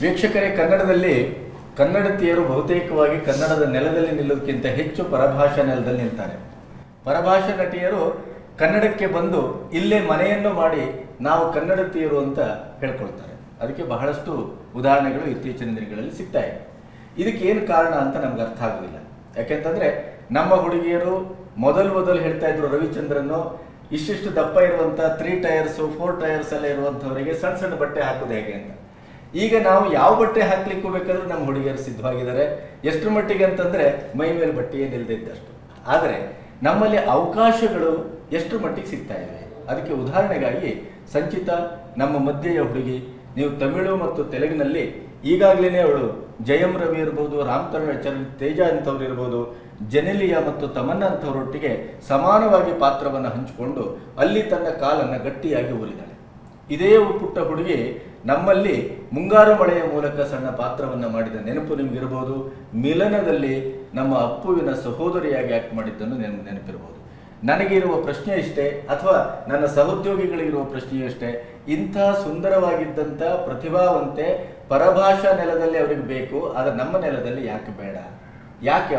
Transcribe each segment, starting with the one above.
ವೀಕ್ಷಕರೇ, ಕನ್ನಡದಲ್ಲಿ ಕನ್ನಡತಿಯರು ಬಹುತೇಕವಾಗಿ ಕನ್ನಡದ ನೆಲದಲ್ಲಿ ನಿಲ್ಲೋದಕ್ಕಿಂತ ಹೆಚ್ಚು ಪರಭಾಷಾ ನೆಲದಲ್ಲಿ ನಿಲ್ತಾರೆ. ಪರಭಾಷಾ ನಟಿಯರು ಕನ್ನಡಕ್ಕೆ ಬಂದು ಇಲ್ಲೇ ಮನೆಯನ್ನು ಮಾಡಿ ನಾವು ಕನ್ನಡತಿಯರು ಅಂತ ಹೇಳ್ಕೊಳ್ತಾರೆ. ಅದಕ್ಕೆ ಬಹಳಷ್ಟು ಉದಾಹರಣೆಗಳು ಇತ್ತೀಚಿನ ದಿನಗಳಲ್ಲಿ ಸಿಗ್ತಾ ಇದೆ. ಇದಕ್ಕೆ ಏನು ಕಾರಣ ಅಂತ ನಮ್ಗೆ ಅರ್ಥ ಆಗೋದಿಲ್ಲ. ಯಾಕೆಂತಂದ್ರೆ ನಮ್ಮ ಹುಡುಗಿಯರು ಮೊದಲು ಹೇಳ್ತಾ ಇದ್ರು, ರವಿಚಂದ್ರನ್ನು ಇಷ್ಟಿಷ್ಟು ದಪ್ಪ ಇರುವಂಥ 3 ಟೈರ್ಸ್ 4 ಟೈರ್ಸ್ ಎಲ್ಲ ಇರುವಂಥವರಿಗೆ ಸಣ್ಣ ಸಣ್ಣ ಬಟ್ಟೆ ಹಾಕೋದು ಹೇಗೆ ಅಂತ. ಈಗ ನಾವು ಯಾವ ಬಟ್ಟೆ ಹಾಕ್ಲಿಕ್ಕೂ ಬೇಕಾದ್ರೂ ನಮ್ಮ ಹುಡುಗಿಯರು ಸಿದ್ಧವಾಗಿದ್ದಾರೆ. ಎಷ್ಟರ ಮಟ್ಟಿಗೆ ಅಂತಂದ್ರೆ ಮೈ ಮೇಲೆ ಬಟ್ಟೆ ಏನಿಲ್ಲದೆ ಇದ್ದಷ್ಟು. ಆದರೆ ನಮ್ಮಲ್ಲಿ ಅವಕಾಶಗಳು ಎಷ್ಟರ ಮಟ್ಟಿಗೆ ಸಿಗ್ತಾ ಇವೆ. ಅದಕ್ಕೆ ಉದಾಹರಣೆಗಾಗಿ ಸಂಚಿತಾ ನಮ್ಮ ಮಧ್ಯೆಯ ಹುಡುಗಿ. ನೀವು ತಮಿಳು ಮತ್ತು ತೆಲುಗಿನಲ್ಲಿ ಈಗಾಗಲೇ ಅವಳು ಜಯಂ ರವಿ ಇರ್ಬೋದು, ರಾಮಚರಣ್ ತೇಜ ಅಂತವ್ರು ಇರ್ಬೋದು, ಜೆನೆಲಿಯಾ ಮತ್ತು ತಮನ್ನಾ ಅಂತವರೊಟ್ಟಿಗೆ ಸಮಾನವಾಗಿ ಪಾತ್ರವನ್ನು ಹಂಚಿಕೊಂಡು ಅಲ್ಲಿ ತನ್ನ ಕಾಲನ್ನು ಗಟ್ಟಿಯಾಗಿ ಊರಿದಾಳೆ. ಇದೇ ಪುಟ್ಟ ಹುಡುಗಿ ನಮ್ಮಲ್ಲಿ ಮುಂಗಾರು ಮಳೆಯ ಮೂಲಕ ಸಣ್ಣ ಪಾತ್ರವನ್ನು ಮಾಡಿದ ನೆನಪು ನಿಮಗಿರ್ಬೋದು. ಮಿಲನದಲ್ಲಿ ನಮ್ಮ ಅಪ್ಪುವಿನ ಸಹೋದರಿಯಾಗಿ ಆಕ್ಟ್ ಮಾಡಿದ್ದನ್ನು ನೆನಪಿರ್ಬೋದು. ನನಗಿರುವ ಪ್ರಶ್ನೆ ಇಷ್ಟೇ, ಅಥವಾ ನನ್ನ ಸಹೋದ್ಯೋಗಿಗಳಿಗಿರುವ ಪ್ರಶ್ನೆಯೂ ಇಷ್ಟೇ, ಇಂಥ ಸುಂದರವಾಗಿದ್ದಂಥ ಪ್ರತಿಭಾವಂತೆ ಪರಭಾಷಾ ನೆಲದಲ್ಲಿ ಅವರಿಗೆ ಬೇಕು, ಆದರೆ ನಮ್ಮ ನೆಲದಲ್ಲಿ ಯಾಕೆ ಬೇಡ? ಯಾಕೆ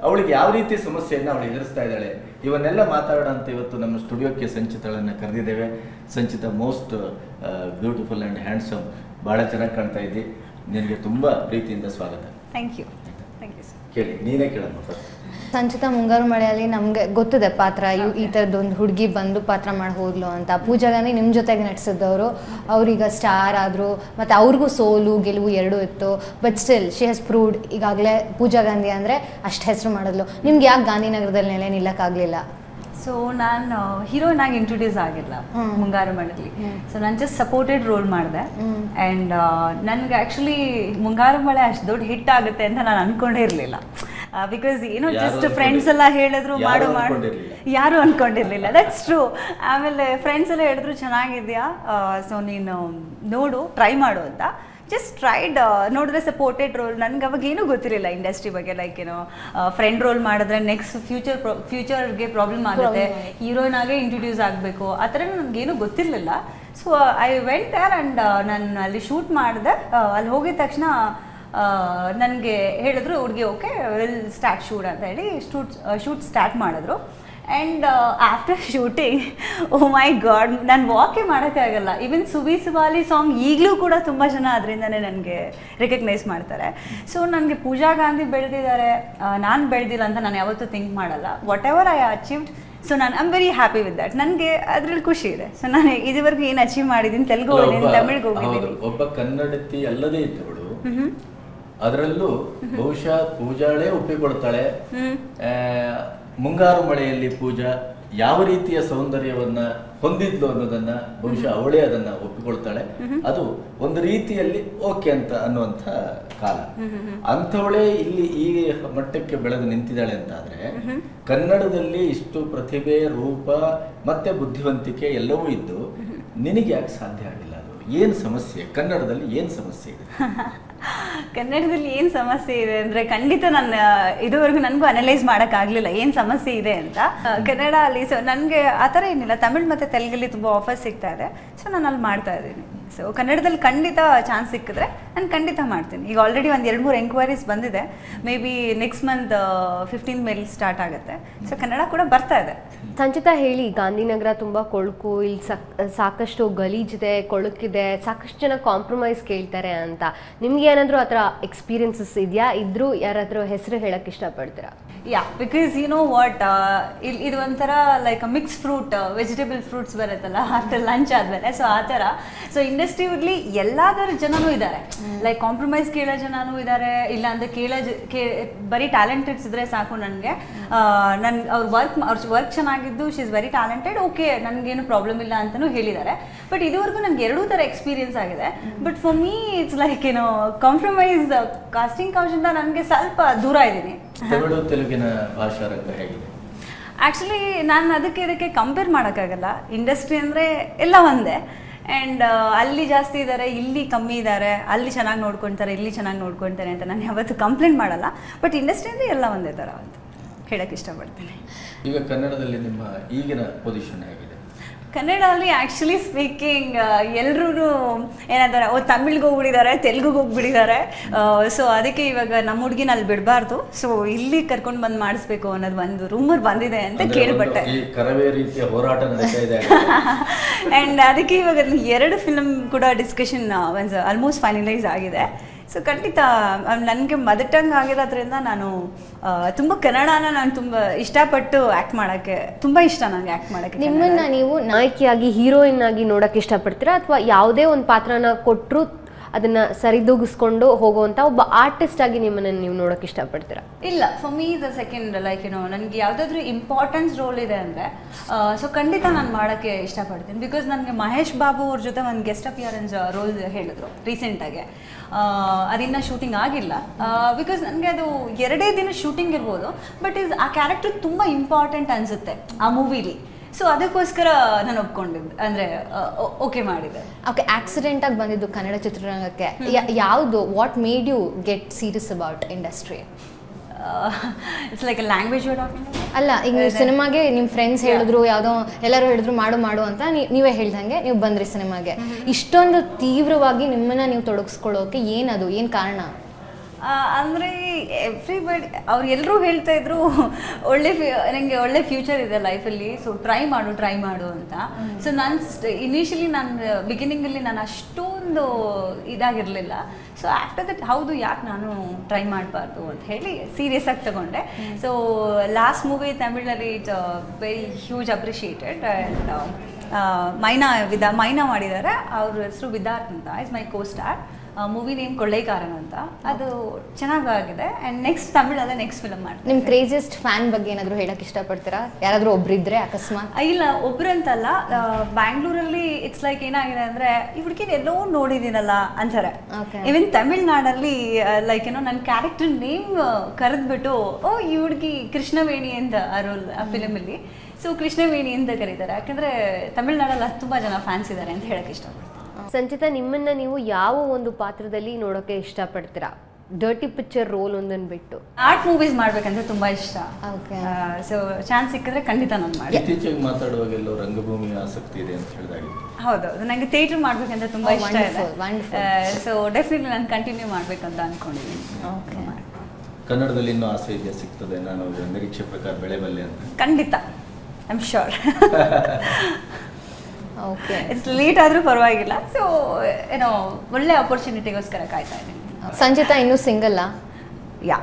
ಅವಳಿಗೆ ಯಾವ ರೀತಿ ಸಮಸ್ಯೆಯನ್ನು ಅವಳು ಎದುರಿಸ್ತಾ ಇದ್ದಾಳೆ? ಇವನ್ನೆಲ್ಲ ಮಾತಾಡೋಂತ ಇವತ್ತು ನಮ್ಮ ಸ್ಟುಡಿಯೋಕ್ಕೆ ಸಂಚಿತಳನ್ನು ಕರೆದಿದ್ದೇವೆ. ಸಂಚಿತ ಮೋಸ್ಟ್ ಬ್ಯೂಟಿಫುಲ್ ಆ್ಯಂಡ್ ಹ್ಯಾಂಡ್ಸಮ್. ಭಾಳ ಚೆನ್ನಾಗಿ ಕಾಣ್ತಾ ಇದ್ದಿ. ನಿನಗೆ ತುಂಬ ಪ್ರೀತಿಯಿಂದ ಸ್ವಾಗತ. Thank you sir. ಕೇಳಿ, ನೀನೇ ಕೇಳಮ್ಮ ಫಸ್ಟ್. ಸಂಚಿತಾ, ಮುಂಗಾರು ಮಳೆಯಲ್ಲಿ ನಮಗೆ ಗೊತ್ತಿದೆ ಪಾತ್ರ, ಈ ಥರದ್ದೊಂದು ಹುಡುಗಿ ಬಂದು ಪಾತ್ರ ಮಾಡಿ ಹೋದ್ಲು ಅಂತ. ಪೂಜಾ ಗಾಂಧಿ ನಿಮ್ಮ ಜೊತೆಗೆ ನಟಿಸಿದವರು, ಅವ್ರೀಗ ಸ್ಟಾರ್ ಆದರು, ಮತ್ತು ಅವ್ರಿಗೂ ಸೋಲು ಗೆಲುವು ಎರಡೂ ಇತ್ತು. But still she has proved. ಈಗಾಗಲೇ ಪೂಜಾ ಗಾಂಧಿ ಅಂದರೆ ಅಷ್ಟು ಹೆಸರು ಮಾಡಿದ್ಲು. ನಿಮ್ಗೆ ಯಾಕೆ ಗಾಂಧಿನಗರದಲ್ಲಿ ನೆಲೆ ನಿಲ್ಲಕ್ಕಾಗಲಿಲ್ಲ? ಸೊ ನಾನು ಹೀರೋಯಿನ್ ಆಗಿ ಇಂಟ್ರೊಡ್ಯೂಸ್ ಆಗಿಲ್ಲ ಮುಂಗಾರು ಮಳೆಯಲ್ಲಿ. ಸೊ ನಾನು ಜಸ್ಟ್ ಸಪೋರ್ಟೆಡ್ ರೋಲ್ ಮಾಡಿದೆ. ಆ್ಯಂಡ್ ನನಗೆ ಆ್ಯಕ್ಚುಲಿ ಮುಂಗಾರು ಮಳೆ ಅಷ್ಟು ದೊಡ್ಡ ಹಿಟ್ ಆಗುತ್ತೆ ಅಂತ ನಾನು ಅಂದ್ಕೊಂಡೇ ಇರಲಿಲ್ಲ. ಬಿಕಾಸ್ ಏನೋ ಜಸ್ಟ್ ಫ್ರೆಂಡ್ಸ್ ಎಲ್ಲ ಹೇಳಿದ್ರು ಮಾಡು ಯಾರು ಅಂದ್ಕೊಂಡಿರಲಿಲ್ಲ. That's true. ಆಮೇಲೆ ಫ್ರೆಂಡ್ಸ್ ಎಲ್ಲ ಹೇಳಿದ್ರು ಚೆನ್ನಾಗಿದೆಯಾ, ಸೊ ನೀನು ನೋಡು, ಟ್ರೈ ಮಾಡು ಅಂತ. Just tried. ನೋಡಿದ್ರೆ ಸಪೋರ್ಟೆಡ್ ರೋಲ್. ನನಗೆ ಅವಾಗ ಏನೂ ಗೊತ್ತಿರಲಿಲ್ಲ ಇಂಡಸ್ಟ್ರಿ ಬಗ್ಗೆ. ಲೈಕ್ ಏನೋ ಫ್ರೆಂಡ್ ರೋಲ್ ಮಾಡಿದ್ರೆ ನೆಕ್ಸ್ಟ್ ಫ್ಯೂಚರ್ಗೆ ಪ್ರಾಬ್ಲಮ್ ಆಗುತ್ತೆ, ಹೀರೋಯಿನ್ ಆಗೇ ಇಂಟ್ರೊಡ್ಯೂಸ್ ಆಗಬೇಕು, ಆ ಥರ ನನಗೇನು ಗೊತ್ತಿರಲಿಲ್ಲ. So I went there and ನಾನು ಅಲ್ಲಿ ಶೂಟ್ ಮಾಡಿದೆ. ಅಲ್ಲಿ ಹೋಗಿದ ತಕ್ಷಣ ನನಗೆ ಹೇಳಿದ್ರು ಹುಡುಗಿ ಓಕೆ ವಿಲ್ ಸ್ಟಾರ್ಟ್ ಶೂಟ್ ಅಂತ ಹೇಳಿ ಶೂಟ್ ಸ್ಟಾರ್ಟ್ ಮಾಡಿದ್ರು. And after shooting, oh my god, ನಾನು ವಾಕೇ ಮಾಡೋಕ್ಕಾಗಲ್ಲ. ಈವನ್ ಸುವಿ ಸುವಾಲಿ ಸಾಂಗ್ ಈಗಲೂ ಕೂಡ ತುಂಬ ಜನ ಅದರಿಂದನೇ ನನಗೆ ರೆಕಗ್ನೈಸ್ ಮಾಡ್ತಾರೆ. ಸೊ ನನಗೆ ಪೂಜಾ ಗಾಂಧಿ ಬೆಳೆದಿದ್ದಾರೆ, ನಾನು ಬೆಳೆದಿಲ್ಲ ಅಂತ ನಾನು ಯಾವತ್ತೂ ಥಿಂಕ್ ಮಾಡಲ್ಲ. Whatever I achieved, so ನಾನು I am very happy with that. ನನಗೆ ಅದರಲ್ಲಿ ಖುಷಿ ಇದೆ. ಸೊ ನಾನು ಇದುವರೆಗೂ ಏನು ಅಚೀವ್ ಮಾಡಿದ್ದೀನಿ, ತೆಲುಗು ಹೋಗಿದ್ದೀನಿ, ತಮಿಳ್ಗೆ ಹೋಗಿದ್ದೀನಿ. ಒಬ್ಬ ಕನ್ನಡತಿ ಅಲ್ಲದೇ ಇದ್ದವಳು, ಅದರಲ್ಲೂ ಬಹುಶಃ ಪೂಜಾಳೇ ಒಪ್ಪಿಕೊಳ್ತಾಳೆ. ಮುಂಗಾರು ಮಳೆಯಲ್ಲಿ ಪೂಜಾ ಯಾವ ರೀತಿಯ ಸೌಂದರ್ಯವನ್ನ ಹೊಂದಿದ್ಲು ಅನ್ನೋದನ್ನ ಬಹುಶಃ ಅವಳೇ ಅದನ್ನ ಒಪ್ಪಿಕೊಳ್ತಾಳೆ. ಅದು ಒಂದು ರೀತಿಯಲ್ಲಿ ಓಕೆ ಅಂತ ಅನ್ನುವಂಥ ಕಾಲ. ಅಂಥವಳೇ ಇಲ್ಲಿ ಈ ಮಟ್ಟಕ್ಕೆ ಬೆಳೆದು ನಿಂತಿದ್ದಾಳೆ ಅಂತಾದ್ರೆ, ಕನ್ನಡದಲ್ಲಿ ಇಷ್ಟು ಪ್ರತಿಭೆ, ರೂಪ ಮತ್ತೆ ಬುದ್ಧಿವಂತಿಕೆ ಎಲ್ಲವೂ ಇದ್ದು ನಿನಗೆ ಯಾಕೆ ಸಾಧ್ಯ ಆಗಿಲ್ಲ? ಅದು ಏನು ಸಮಸ್ಯೆ? ಕನ್ನಡದಲ್ಲಿ ಏನು ಸಮಸ್ಯೆ ಇದೆ? ಕನ್ನಡದಲ್ಲಿ ಏನು ಸಮಸ್ಯೆ ಇದೆ ಅಂದರೆ, ಖಂಡಿತ ನಾನು ಇದುವರೆಗೂ ನನಗೂ ಅನಲೈಸ್ ಮಾಡೋಕ್ಕಾಗಲಿಲ್ಲ ಏನು ಸಮಸ್ಯೆ ಇದೆ ಅಂತ. ಕನ್ನಡ ಅಲ್ಲಿ ಸೊ ನನಗೆ ಆ ಥರ ಏನಿಲ್ಲ. ತಮಿಳು ಮತ್ತು ತೆಲುಗಲ್ಲಿ ತುಂಬ ಆಫರ್ಸ್ ಸಿಗ್ತಾ ಇದೆ. ಸೊ ನಾನು ಅಲ್ಲಿ ಮಾಡ್ತಾ ಇದ್ದೀನಿ. ಸೊ ಕನ್ನಡದಲ್ಲಿ ಖಂಡಿತ ಚಾನ್ಸ್ ಸಿಕ್ಕಿದ್ರೆ ನಾನು ಖಂಡಿತ ಮಾಡ್ತೀನಿ. ಈಗ ಆಲ್ರೆಡಿ ಒಂದು 2-3 ಎಂಕ್ವೈರೀಸ್ ಬಂದಿದೆ. ಮೇ ಬಿ ನೆಕ್ಸ್ಟ್ ಮಂತ್ 15 ಮೇಲೆ ಸ್ಟಾರ್ಟ್ ಆಗುತ್ತೆ. ಸೊ ಕನ್ನಡ ಕೂಡ ಬರ್ತಾ ಇದೆ. ಸಂಚಿತಾ ಹೇಳಿ, ಗಾಂಧಿನಗರ ತುಂಬ ಕೊಳಕು, ಇಲ್ಲಿ ಸಾಕಷ್ಟು ಗಲೀಜಿದೆ, ಕೊಳಕಿದೆ, ಸಾಕಷ್ಟು ಜನ ಕಾಂಪ್ರಮೈಸ್ ಕೇಳ್ತಾರೆ ಅಂತ. ನಿಮ್ಗೆ ಏನಾದರೂ ಆ ಥರ ಎಕ್ಸ್ಪೀರಿಯನ್ಸಸ್ ಇದೆಯಾ? ಇದ್ರೂ ಯಾರಾದರೂ ಹೆಸರು ಹೇಳಕ್ಕೆ ಇಷ್ಟಪಡ್ತೀರಾ? ಯಾ, ಬಿಕಾಸ್ ಯು ನೋ ವಾಟ್, ಇದು ಒಂಥರ like mix fruit, vegetable fruits ಬರುತ್ತಲ್ಲ ಆಫ್ಟರ್ ಲಂಚ್ ಆದಮೇಲೆ. ಸೊ ಆ ಥರ. ಸೊ ಇಂಡಸ್ಟ್ರಿಯಲ್ಲಿ ಎಲ್ಲಾದರೂ ಜನನೂ ಇದ್ದಾರೆ. ಲೈಕ್ ಕಾಂಪ್ರಮೈಸ್ ಕೇಳೋ ಜನನೂ ಇದ್ದಾರೆ. ಇಲ್ಲ ಅಂದರೆ ಬರೀ ಟ್ಯಾಲೆಂಟೆಡ್ಸ್ ಇದ್ರೆ ಸಾಕು ನನಗೆ, ಅವ್ರ ವರ್ಕ್ ಚೆನ್ನಾಗಿದ್ದು, she is very talented, okay ನನಗೇನು ಪ್ರಾಬ್ಲಮ್ ಇಲ್ಲ ಅಂತಲೂ ಹೇಳಿದ್ದಾರೆ. ಬಟ್ ಇದುವರೆಗೂ ನನಗೆ ಎರಡೂ ಥರ ಎಕ್ಸ್ಪೀರಿಯನ್ಸ್ ಆಗಿದೆ. But for me it's like ಏನೋ ಕಾಂಪ್ರಮೈಸ್ ಕಾಸ್ಟಿಂಗ್ ಕೌಚಿಂದ ನನಗೆ ಸ್ವಲ್ಪ ದೂರ ಇದ್ದೀನಿ. ತಮಿಳು ತೆಲುಗಿನ ಭಾಷಾ ರಂಗ ಹೇಗಿದೆ? ಆ್ಯಕ್ಚುಲಿ ನಾನು ಇದಕ್ಕೆ ಕಂಪೇರ್ ಮಾಡೋಕ್ಕಾಗಲ್ಲ. ಇಂಡಸ್ಟ್ರಿ ಅಂದರೆ ಎಲ್ಲ ಒಂದೇ. ಆ್ಯಂಡ್ ಅಲ್ಲಿ ಜಾಸ್ತಿ ಇದ್ದಾರೆ, ಇಲ್ಲಿ ಕಮ್ಮಿ ಇದ್ದಾರೆ, ಅಲ್ಲಿ ಚೆನ್ನಾಗಿ ನೋಡ್ಕೊತಾರೆ, ಇಲ್ಲಿ ಚೆನ್ನಾಗಿ ನೋಡ್ಕೊತಾರೆ ಅಂತ ನಾನು ಯಾವತ್ತೂ ಕಂಪ್ಲೇಂಟ್ ಮಾಡಲ್ಲ. ಬಟ್ ಇಂಡಸ್ಟ್ರಿ ಅಂದರೆ ಎಲ್ಲ ಒಂದೇ ಥರ ಅಂತ ಹೇಳೋಕ್ಕೆ ಇಷ್ಟಪಡ್ತೀನಿ. ಈಗ ಕನ್ನಡದಲ್ಲಿ ನಿಮ್ಮ ಈಗಿನ ಪೊಸಿಷನ್ ಹೇಗಿದೆ? ಕನ್ನಡಲ್ಲಿ ಆ್ಯಕ್ಚುಲಿ ಸ್ಪೀಕಿಂಗ್ ಎಲ್ಲರೂ ಏನಂತಾರೆ ತಮಿಳ್ಗೆ ಹೋಗ್ಬಿಟ್ಟಿದ್ದಾರೆ, ತೆಲುಗಿಗೆ ಹೋಗ್ಬಿಟ್ಟಿದ್ದಾರೆ. ಸೊ ಅದಕ್ಕೆ ಇವಾಗ ನಮ್ಮ ಹುಡುಗಿನ ಅಲ್ಲಿ ಬಿಡಬಾರ್ದು, ಸೊ ಇಲ್ಲಿ ಕರ್ಕೊಂಡು ಬಂದು ಮಾಡಿಸ್ಬೇಕು ಅನ್ನೋದು ಒಂದು ರೂಮರ್ ಬಂದಿದೆ ಅಂತ ಕೇಳ್ಪಟ್ಟೆ. ಕರವೇ ರೀತಿಯ ಹೋರಾಟ ನಡೀತಾ ಇದೆ. ಆ್ಯಂಡ್ ಅದಕ್ಕೆ ಇವಾಗ 2 ಫಿಲಮ್ ಕೂಡ ಡಿಸ್ಕಷನ್ ಆಲ್ಮೋಸ್ಟ್ ಫೈನಲೈಸ್ ಆಗಿದೆ. ಸೊ ಖಂಡಿತ ನನಗೆ ಮದರ್ ಟಂಗ್ ಆಗಿರೋದ್ರಿಂದ ನಾನು ತುಂಬ ಕನ್ನಡನ ನಾನು ತುಂಬ ಇಷ್ಟಪಟ್ಟು ಆ್ಯಕ್ಟ್ ಮಾಡೋಕ್ಕೆ ತುಂಬ ಇಷ್ಟ ನನಗೆ ಆ್ಯಕ್ಟ್ ಮಾಡೋಕ್ಕೆ. ನಿಮ್ಮನ್ನ ನೀವು ನಾಯಕಿಯಾಗಿ ಹೀರೋಯಿನ್ ಆಗಿ ನೋಡೋಕ್ಕೆ ಇಷ್ಟಪಡ್ತೀರಾ ಅಥವಾ ಯಾವುದೇ ಒಂದು ಪಾತ್ರನ ಕೊಟ್ಟರು ಅದನ್ನ ಸರಿದೂಗಿಸ್ಕೊಂಡು ಹೋಗುವಂಥ ಒಬ್ಬ ಆರ್ಟಿಸ್ಟ್ ಆಗಿ ನಿಮ್ಮನ್ನು ನೀವು ನೋಡೋಕ್ಕೆ ಇಷ್ಟಪಡ್ತೀರಾ? ಇಲ್ಲ, for me the second like ನನಗೆ ಯಾವುದಾದ್ರೂ ಇಂಪಾರ್ಟೆನ್ಸ್ ರೋಲ್ ಇದೆ ಅಂದರೆ ಸೊ ಖಂಡಿತ ನಾನು ಮಾಡೋಕ್ಕೆ ಇಷ್ಟಪಡ್ತೀನಿ. ಬಿಕಾಸ್ ನನಗೆ ಮಹೇಶ್ ಬಾಬು ಅವ್ರ ಜೊತೆ ಒಂದು ಗೆಸ್ಟ್ ಅಪಿಯರೆನ್ಸ್ ರೋಲ್ ಹೇಳಿದ್ರು ರೀಸೆಂಟಾಗಿ. ಅದಿನ್ನ ಶೂಟಿಂಗ್ ಆಗಿಲ್ಲ ಬಿಕಾಸ್ ನನಗೆ ಅದು 2 ದಿನ ಶೂಟಿಂಗ್ ಇರ್ಬೋದು, ಬಟ್ ಆ ಕ್ಯಾರೆಕ್ಟರ್ ತುಂಬ ಇಂಪಾರ್ಟೆಂಟ್ ಅನಿಸುತ್ತೆ ಆ ಮೂವಿಲಿ. ಸೊ ಅದಕ್ಕೋಸ್ಕರ ನಾನು ಒಪ್ಕೊಂಡಿದ್ದೆ, ಅಂದರೆ ಓಕೆ ಮಾಡಿದೆ. ಓಕೆ, ಆಕ್ಸಿಡೆಂಟ್ ಆಗಿ ಬಂದಿದ್ದು ಕನ್ನಡ ಚಿತ್ರರಂಗಕ್ಕೆ ಯಾವುದು? What made you get serious about industry? It's like a language ಅಲ್ಲ, ಈಗ ನೀವು ಸಿನಿಮಾಗೆ ನಿಮ್ಮ ಫ್ರೆಂಡ್ಸ್ ಹೇಳಿದ್ರು, ಯಾವುದೋ ಎಲ್ಲರೂ ಹೇಳಿದ್ರು ಮಾಡು ಅಂತ ನೀವೇ ಹೇಳ್ದಂಗೆ ನೀವು ಬಂದ್ರಿ ಸಿನಿಮಾಗೆ. ಇಷ್ಟೊಂದು ತೀವ್ರವಾಗಿ ನಿಮ್ಮನ್ನ ನೀವು ತೊಡಗಿಸ್ಕೊಳ್ಳೋಕೆ ಏನದು, ಏನು ಕಾರಣ? ಅಂದರೆ ಎವ್ರಿಬಡಿ ಅವ್ರು ಎಲ್ಲರೂ ಹೇಳ್ತಾ ಇದ್ರು ನನಗೆ ಒಳ್ಳೆ ಫ್ಯೂಚರ್ ಇದೆ ಲೈಫಲ್ಲಿ, ಸೊ ಟ್ರೈ ಮಾಡು ಅಂತ. ಸೊ ನಾನು ಇನಿಷಿಯಲಿ ಬಿಗಿನಿಂಗಲ್ಲಿ ನಾನು ಅಷ್ಟೊಂದು ಇದಾಗಿರಲಿಲ್ಲ. ಸೊ ಆಫ್ಟರ್ ದಟ್ ಹೌದು, ಯಾಕೆ ನಾನು ಟ್ರೈ ಮಾಡಬಾರ್ದು ಅಂತ ಹೇಳಿ ಸೀರಿಯಸ್ ಆಗಿ ತಗೊಂಡೆ. ಸೊ ಲಾಸ್ಟ್ ಮೂವಿ ತಮಿಳಲ್ಲಿ it's very huge appreciated. And Mynaa ಮಾಡಿದ್ದಾರೆ, ಅವ್ರ ಹೆಸರು ವಿದಾರ್ಥ್ ಅಂತ, is my co star. Movie name Kollaikaaran ಅಂತ, ಅದು ಚೆನ್ನಾಗಿದೆ. ಆ್ಯಂಡ್ ನೆಕ್ಸ್ಟ್ ತಮಿಳಲ್ಲೇ ನೆಕ್ಸ್ಟ್ ಫಿಲಮ್ ಮಾಡ್ತೀನಿ. ನಿಮ್ಮ ಕ್ರೇಜಿಯಸ್ಟ್ ಫ್ಯಾನ್ ಬಗ್ಗೆ ಏನಾದರೂ ಹೇಳಕ್ಕೆ ಇಷ್ಟಪಡ್ತೀರಾ? ಯಾರಾದರೂ ಒಬ್ಬರಿದ್ರೆ ಅಕಸ್ಮಾತ್? ಇಲ್ಲ, ಒಬ್ರಂತಲ್ಲ, ಬ್ಯಾಂಗ್ಳೂರಲ್ಲಿ ಇಟ್ಸ್ ಲೈಕ್ ಏನಾಗಿದೆ ಅಂದರೆ ಈ ಹುಡುಗಿನ ಎಲ್ಲೋ ನೋಡಿದ್ದೀನಲ್ಲ ಅಂತಾರೆ. ಈವನ್ ತಮಿಳ್ನಾಡಲ್ಲಿ ಲೈಕ್ ನನ್ನ ಕ್ಯಾರೆಕ್ಟರ್ ನೇಮ್ ಕರೆದ್ಬಿಟ್ಟು ಈ ಹುಡುಗಿ ಕೃಷ್ಣವೇಣಿ ಅಂತ ಆ ರೋಲ್ ಆ ಫಿಲಮಲ್ಲಿ, ಸೊ ಕೃಷ್ಣವೇಣಿ ಅಂತ ಕರೀತಾರೆ. ಯಾಕಂದರೆ ತಮಿಳ್ನಾಡಲ್ಲಿ ತುಂಬ ಜನ ಫ್ಯಾನ್ಸ್ ಇದ್ದಾರೆ ಅಂತ ಹೇಳಕ್ಕೆ ಇಷ್ಟಪಡ್ತೀನಿ. ಸಂಚಿತಾ, ನಿಮ್ಮನ್ನ ನೀವು ಯಾವ ಒಂದು ಪಾತ್ರದಲ್ಲಿ ನೋಡೋಕೆ ಇಷ್ಟಪಡ್ತೀರಾ? ಡರ್ಟಿ ಪಿಕ್ಚರ್ ರೋಲ್ ಒಂದನ್ನು ಬಿಟ್ಟು ಆರ್ಟ್ ಮೂವೀಸ್ ಮಾಡ್ಬೇಕಂತ ತುಂಬಾ ಇಷ್ಟ. ಸೊ ಚಾನ್ಸ್ ಸಿಕ್ಕಿದ್ರೆ ಖಂಡಿತ ನಾನು ಮಾಡಿ. ಇತ್ತೀಚೆಗೆ ಮಾತಾಡುವಾಗ ಎಲ್ಲೋ ರಂಗಭೂಮಿ ಆಸಕ್ತಿ ಇದೆ ಅಂತ ಹೇಳಿದಾಗೆ. ಹೌದೌದು, ನನಗೆ ಥಿಯೇಟರ್ ಮಾಡ್ಬೇಕಂತ ತುಂಬಾ ಇಷ್ಟ ಇದೆ. ಸೊ ಡೆಫಿನೆಟ್ಲಿ ನಾನು ಕಂಟಿನ್ಯೂ ಮಾಡ್ಬೇಕಂತ ಅನ್ಕೊಂಡಿದ್ದೀನಿ. ಕನ್ನಡದಲ್ಲಿ ಇನ್ನೂ ಆಸೆ ಇದೆಯಾ, ಸಿಗ್ತದೆ? ನಾನು ನಿರೀಕ್ಷೆ ಪ್ರಕಾರ ಬೆಳೆಬಲ್ಲೆ ಅಂತ. ಖಂಡಿತ, I am sure. Okay, it's late ಆದರೂ ಪರವಾಗಿಲ್ಲ. ಸೊ ಏನೋ ಒಳ್ಳೆ ಆಪರ್ಚುನಿಟಿಗೋಸ್ಕರ ಕಾಯ್ತಾ ಇದ್ದೀನಿ. ಸಂಚಿತಾ ಇನ್ನೂ ಸಿಂಗಲ್ಲಾ? Yeah,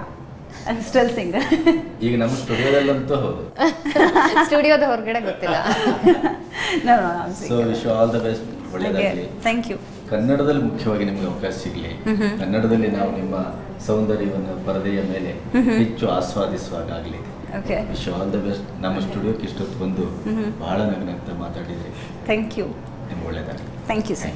I am still single. ಈಗ ನಮ್ಮ ಸ್ಟುಡಿಯೋದಲ್ಲಂತೂ ಹೌದು, ಸ್ಟುಡಿಯೋದ ಹೊರಗಡೆ ಗೊತ್ತಿಲ್ಲ. So wish all the best, ಒಳ್ಳೆಯದಾಗಲಿ. Thank you. ಕನ್ನಡದಲ್ಲಿ ಮುಖ್ಯವಾಗಿ ನಿಮಗೆ ಅವಕಾಶ ಸಿಗಲಿ. ಕನ್ನಡದಲ್ಲಿ ನಾವು ನಿಮ್ಮ ಸೌಂದರ್ಯವನ್ನು ಪರದೆಯ ಮೇಲೆ ಹೆಚ್ಚು ಆಸ್ವಾದಿಸುವಾಗಲಿ. Wish all the best. ನಮ್ಮ ಸ್ಟುಡಿಯೋಕ್ಕೆ ಇಷ್ಟೊತ್ತು ಬಂದು ಬಹಳ ನಗ್ನಂತ ಮಾತಾಡಿದ್ರಿ. Thank you. ನಿಮ್ಗೆ ಒಳ್ಳೆಯದಾಗಲಿ. Thank you sir.